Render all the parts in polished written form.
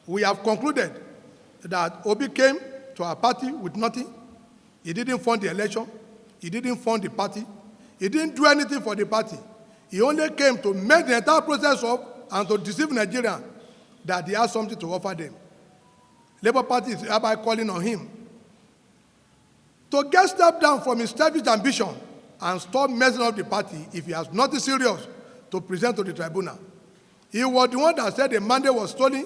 we have concluded that Obi came to our party with nothing. He didn't fund the election. He didn't fund the party. He didn't do anything for the party. He only came to make the entire process up and to deceive Nigerians that he has something to offer them. Labour Party is hereby calling on him to get stepped down from his selfish ambition and stop messing up the party if he has nothing serious to present to the tribunal. He was the one that said the mandate was stolen,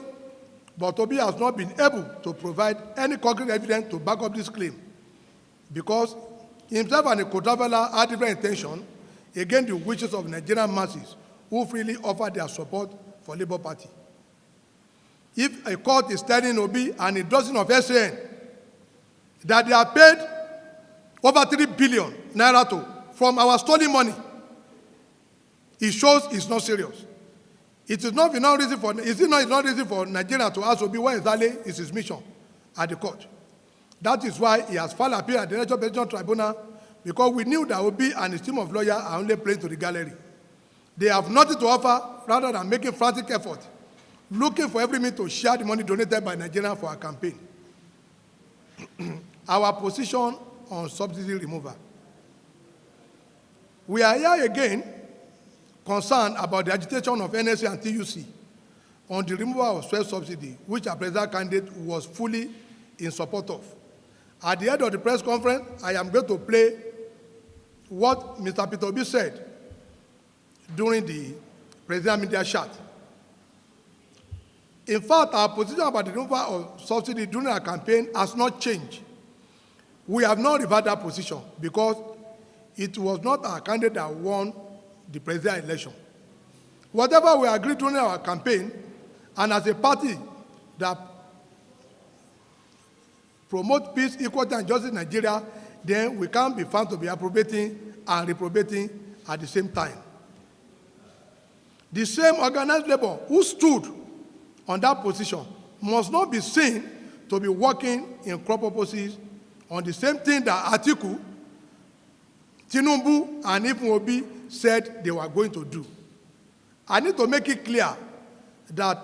but Obi has not been able to provide any concrete evidence to back up this claim because himself and the co-traveler had different intentions against the wishes of Nigerian masses who freely offer their support for Labour Party. If a court is telling Obi and a dozen of SAN that they are paid over 3 billion naira from our stolen money, it shows it's not serious. It is not enough reason for Nigeria to ask Obi where exactly is his mission at the court. That is why he has filed appeal at the National Pension Tribunal, because we knew that Obi and his team of lawyers are only playing to the gallery. They have nothing to offer rather than making frantic effort, looking for every means to share the money donated by Nigerians for our campaign. Our position on subsidy removal. We are here again concerned about the agitation of NSA and TUC on the removal of fuel subsidy, which our presidential candidate was fully in support of. At the end of the press conference, I am going to play what Mr. Peter Obi said during the presidential media chat. In fact, our position about the removal of subsidy during our campaign has not changed. We have not reversed that position because it was not our candidate that won the presidential election. Whatever we agreed during our campaign, and as a party that promote peace, equality, and justice in Nigeria, then we can't be found to be appropriating and reprobating at the same time. The same organized labor who stood on that position must not be seen to be working in crop purposes on the same thing that Atiku, Tinubu, and even Obi said they were going to do. I need to make it clear that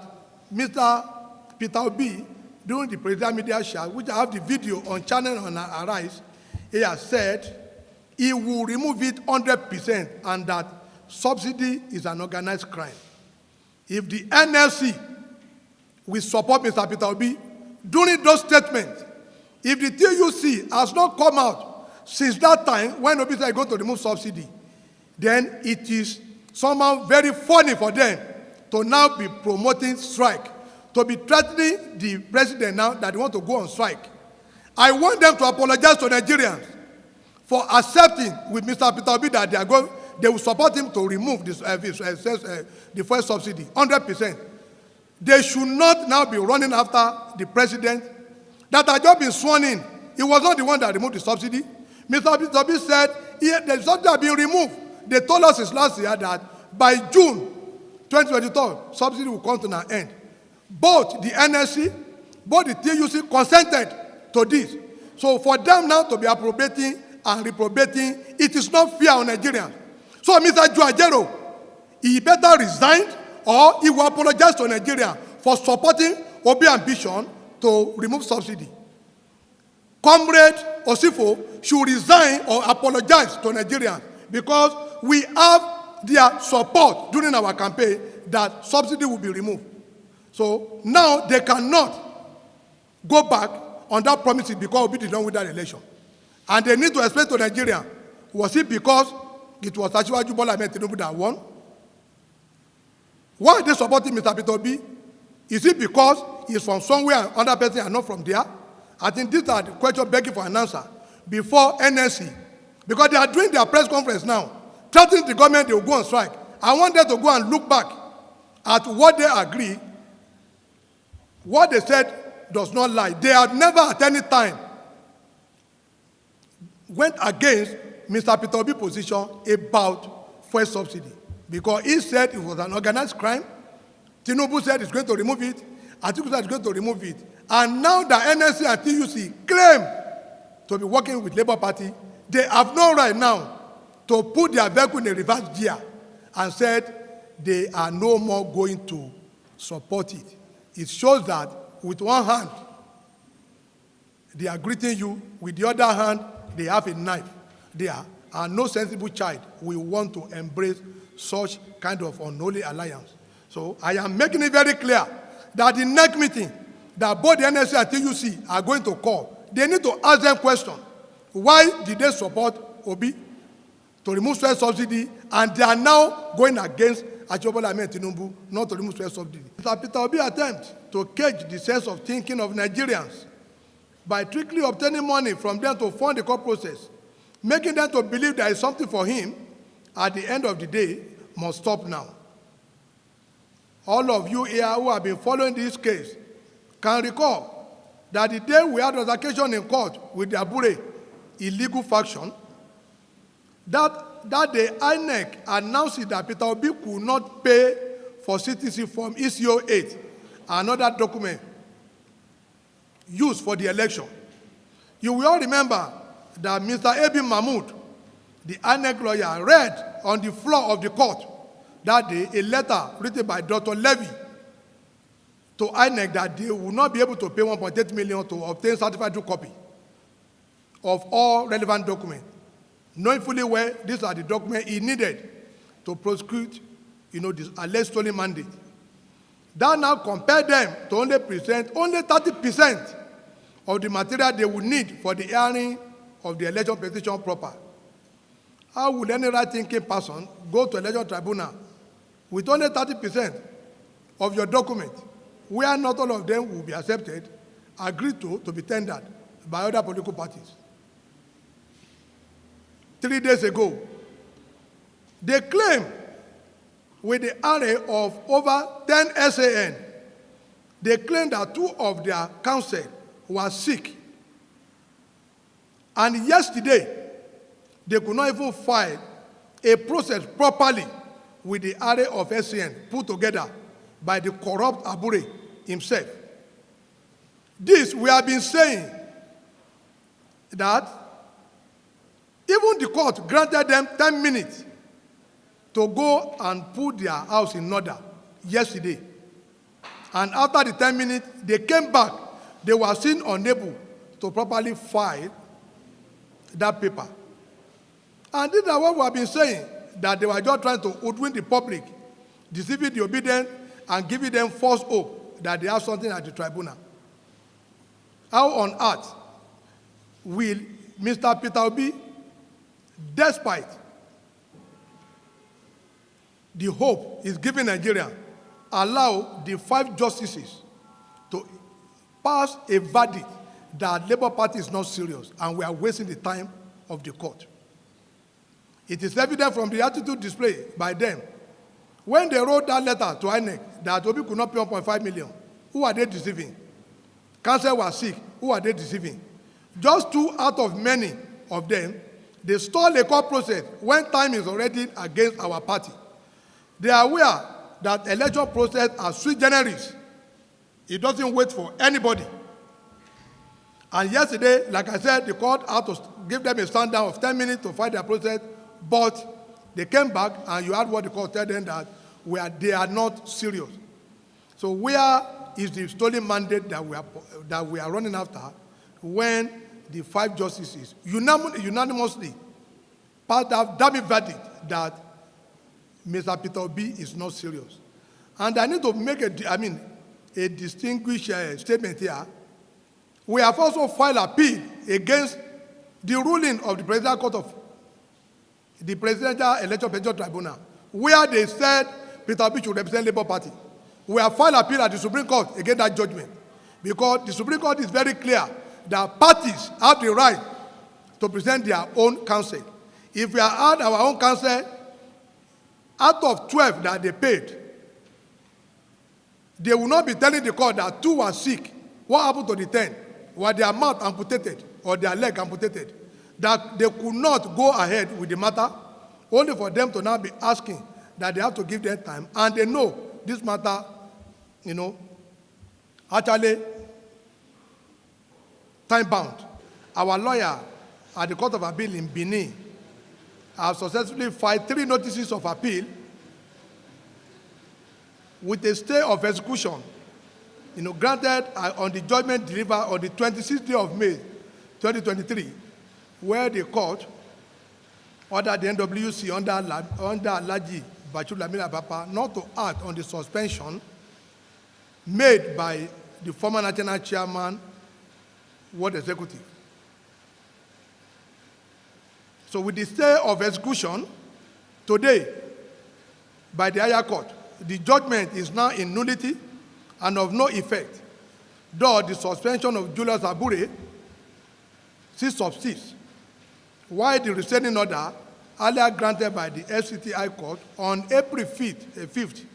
Mr. Peter Obi, during the presidential media chat, which I have the video on channel on Arise, he has said he will remove it 100% and that subsidy is an organized crime. If the NLC will support Mr. Peter Obi during those statements, if the TUC has not come out since that time when Obi said going to remove subsidy, then it is somehow very funny for them to now be promoting strike, to be threatening the president now that they want to go on strike. I want them to apologize to Nigerians for accepting with Mr. Peter Obi that they will support him to remove this, the fuel subsidy, 100%. They should not now be running after the president that had just been sworn in. He was not the one that removed the subsidy. Mr. Peter Obi said the subsidy had been removed. They told us since last year that by June 2022, subsidy will come to an end. Both the NSC, both the TUC consented to this. So for them now to be appropriating and reprobating, it is not fair on Nigerians. So Mr. Juajero, he better resign or he will apologize to Nigeria for supporting Obi ambition to remove subsidy. Comrade Osifo should resign or apologize to Nigerians because we have their support during our campaign that subsidy will be removed. So now they cannot go back on that promise because Obi did not win that election. And they need to explain to Nigeria, was it because it was Asiwaju Bola Ahmed Tinubu that won? Why are they supporting Mr. Peter Obi? Is it because he's from somewhere and other person are not from there? I think these are the questions begging for an answer before NSC. Because they are doing their press conference now, threatening the government they will go on strike. I want them to go and look back at what they agree. What they said does not lie. They have never at any time went against Mr. Peter Obi's position about fuel subsidy because he said it was an organized crime. Tinubu said he's going to remove it. Atiku said he's going to remove it. And now the NSC and TUC claim to be working with Labour Party. They have no right now to put their vehicle in a reverse gear and said they are no more going to support it. It shows that with one hand, they are greeting you. With the other hand, they have a knife there. And no sensible child will want to embrace such kind of unholy alliance. So I am making it very clear that the next meeting that both the NSC and TUC are going to call, they need to ask them questions. Why did they support Obi to remove fuel subsidy, and they are now going against Bola Ahmed Tinubu not to remove fuel subsidy? Mr. Peter Obi attempts to cage the sense of thinking of Nigerians by trickery obtaining money from them to fund the court process, making them to believe there is something for him at the end of the day must stop now. All of you here who have been following this case can recall that the day we had altercation in court with the Abure illegal faction, that day INEC announced that Peter Obi could not pay for CTC form ECO 8, another document used for the election. You will all remember that Mr. Abi Mahmood, the INEC lawyer, read on the floor of the court that day a letter written by Dr. Levy to INEC that they will not be able to pay 1.8 million to obtain certified true copy of all relevant documents, knowing fully well these are the documents he needed to prosecute, this alleged stolen mandate. That now compelled them to only present only 30% of the material they would need for the hearing of the election petition proper. How would any right-thinking person go to election tribunal with only 30% of your document, where not all of them will be accepted, agreed to be tendered by other political parties? 3 days ago, they claim with the array of over 10 SAN, they claim that 2 of their counsel were sick. And yesterday, they could not even file a process properly with the array of SAN put together by the corrupt Abure himself. This, we have been saying that even the court granted them 10 minutes to go and put their house in order yesterday. And after the 10 minutes, they came back. They were still unable to properly file that paper. And this is what we have been saying, that they were just trying to hoodwink the public, deceiving the Obidients, and giving them false hope that they have something at the tribunal. How on earth will Mr. Peter Obi, despite the hope he's giving Nigeria, allow the 5 justices to pass a verdict that Labour Party is not serious and we are wasting the time of the court? It is evident from the attitude displayed by them. When they wrote that letter to INEC that Obi could not pay 1.5 million, who are they deceiving? Counsel was sick, who are they deceiving? Just 2 out of many of them, they stole a court process when time is already against our party. They are aware that election process are sui generis. It doesn't wait for anybody. And yesterday, like I said, the court had to give them a stand down of 10 minutes to fight their process, but they came back and you heard what the court told them, that they are not serious. So where is the stolen mandate that we are running after when the 5 justices unanimously passed that damning verdict that Mr. Peter Obi is not serious? And I need to make a distinguished statement here. We have also filed appeal against the ruling of the Presidential Court of the Presidential Election Petition Tribunal, where they said Peter Obi should represent Labour Party. We have filed appeal at the Supreme Court against that judgment, because the Supreme Court is very clear that parties have the right to present their own counsel. If we had our own counsel, out of 12 that they paid, they will not be telling the court that 2 were sick. What happened to the 10? Were their mouth amputated or their leg amputated? That they could not go ahead with the matter, only for them to now be asking that they have to give them time. And they know this matter, actually time-bound. Our lawyer at the Court of Appeal in Benin have successfully filed 3 notices of appeal with a stay of execution granted on the judgment delivered on the 26th day of May 2023, where the court ordered the NWC under Alhaji Bashir Lamina Papa not to act on the suspension made by the former national chairman, World Executive. So with the stay of execution today by the higher court, the judgment is now in nullity and of no effect, though the suspension of Julius Abure still subsists, while the restraining order earlier granted by the FCT High Court on April 5th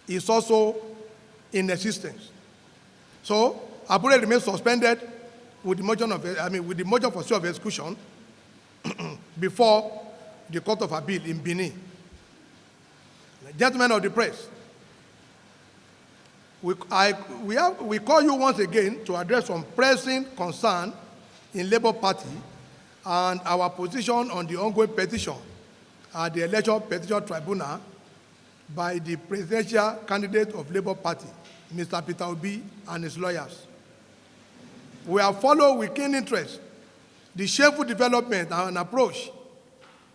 is also in existence. So Abure remains suspended with the motion for stay of execution before the Court of Appeal in Benin. Gentlemen of the press, we call you once again to address some pressing concern in Labour Party and our position on the ongoing petition at the Election Petition Tribunal by the presidential candidate of Labour Party, Mr. Peter Obi, and his lawyers. We have followed with keen interest the shameful development and approach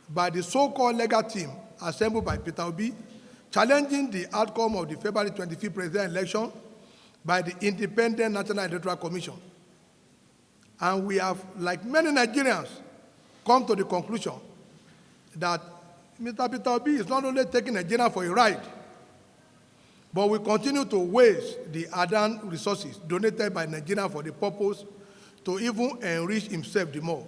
by the so-called legal team assembled by Peter Obi, challenging the outcome of the February 25th presidential election by the Independent National Electoral Commission. And we have, like many Nigerians, come to the conclusion that Mr. Peter Obi is not only taking Nigeria for a ride, but will continue to waste the hard-earned resources donated by Nigeria for the purpose to even enrich himself the more.